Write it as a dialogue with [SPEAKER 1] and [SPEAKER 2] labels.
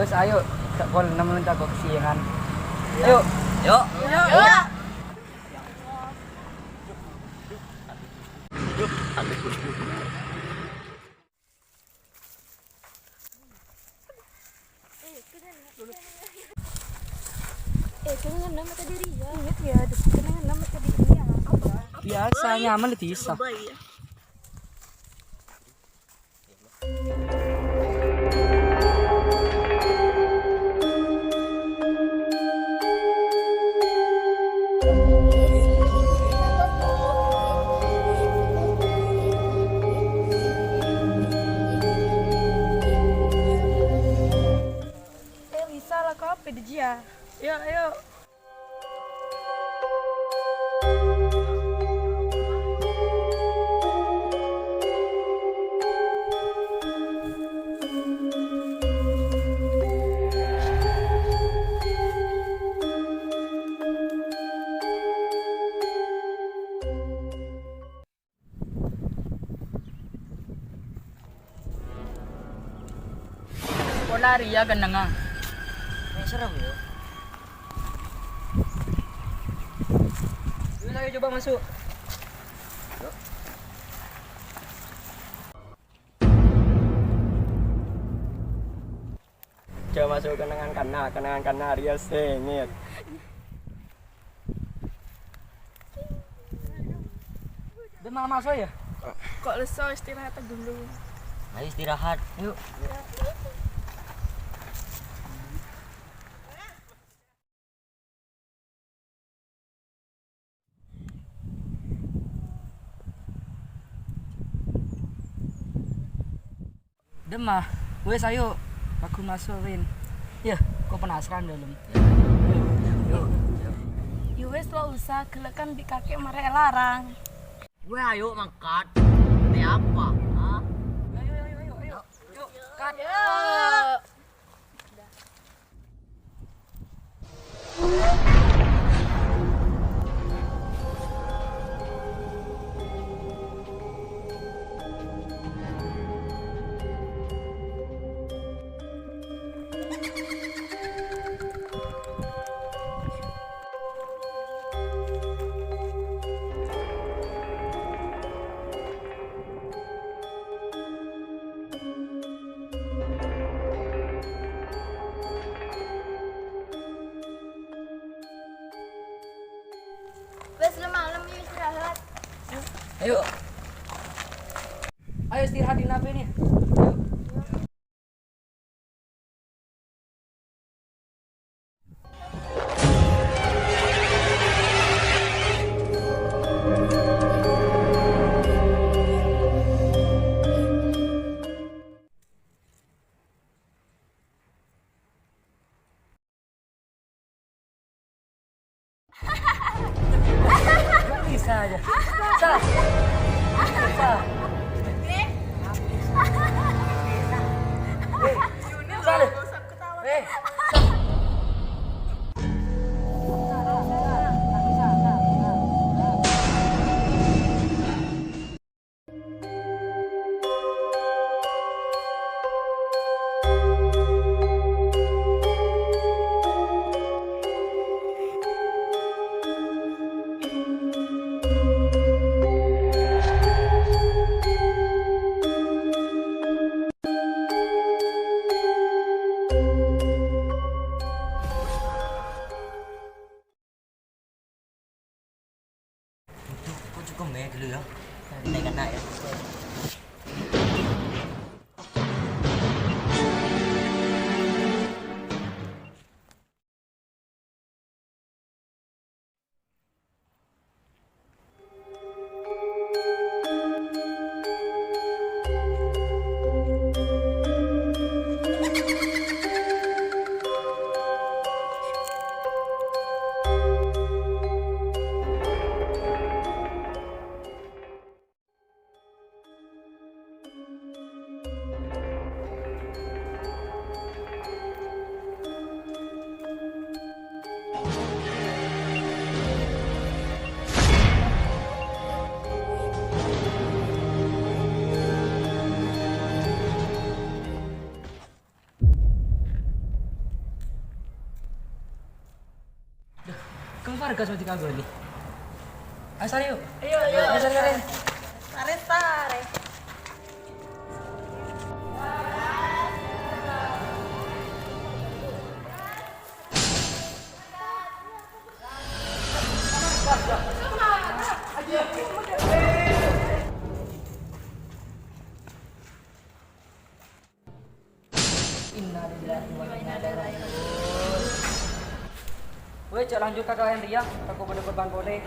[SPEAKER 1] Terus ayo, tak kol nemenin tak kesiangan. Ayo.
[SPEAKER 2] Yuk.
[SPEAKER 3] Yuk. Kenangan nama tadi Ria. Ingat ya, kenangan nama tadi Ria. Apa?
[SPEAKER 1] Biasa nyaman di isa.
[SPEAKER 3] Bisa lah kau apa di dia? Yuk, yuk.
[SPEAKER 2] Wala Ria ganang nga.
[SPEAKER 1] May sarap yun. Yun ayo coba masuk.
[SPEAKER 4] Coba masuk kenangan kana Ria sengit.
[SPEAKER 1] Udah malam masuk ya?
[SPEAKER 3] Kok leso istirahat dulu.
[SPEAKER 1] Ayo istirahat. Yuk. Demah, wes ayo, aku masukin. Ya, kau penasaran dalam.
[SPEAKER 3] Yowes lo usah, gelekan di kakek marah larang.
[SPEAKER 2] Gue ayo mangkat. Ini apa? Hah?
[SPEAKER 3] Yuk. Wes lo malam yuk istirahat.
[SPEAKER 1] Ayo. Ayo istirahat di nape nih. Bisa aja. Bisa. Bisa. Bisa deh.
[SPEAKER 2] Kok cukup ya dulu ya? Kita kena ya.
[SPEAKER 1] Kamu Vargas mati kagak nih. Ayo sari yuk.
[SPEAKER 3] Ayo.
[SPEAKER 1] Ayo sari Karen.
[SPEAKER 3] Sare.
[SPEAKER 1] Innalillahi wa inna ilaihi raji'un. Weh, cak lanjut kakak Hendria, aku boleh korban boleh.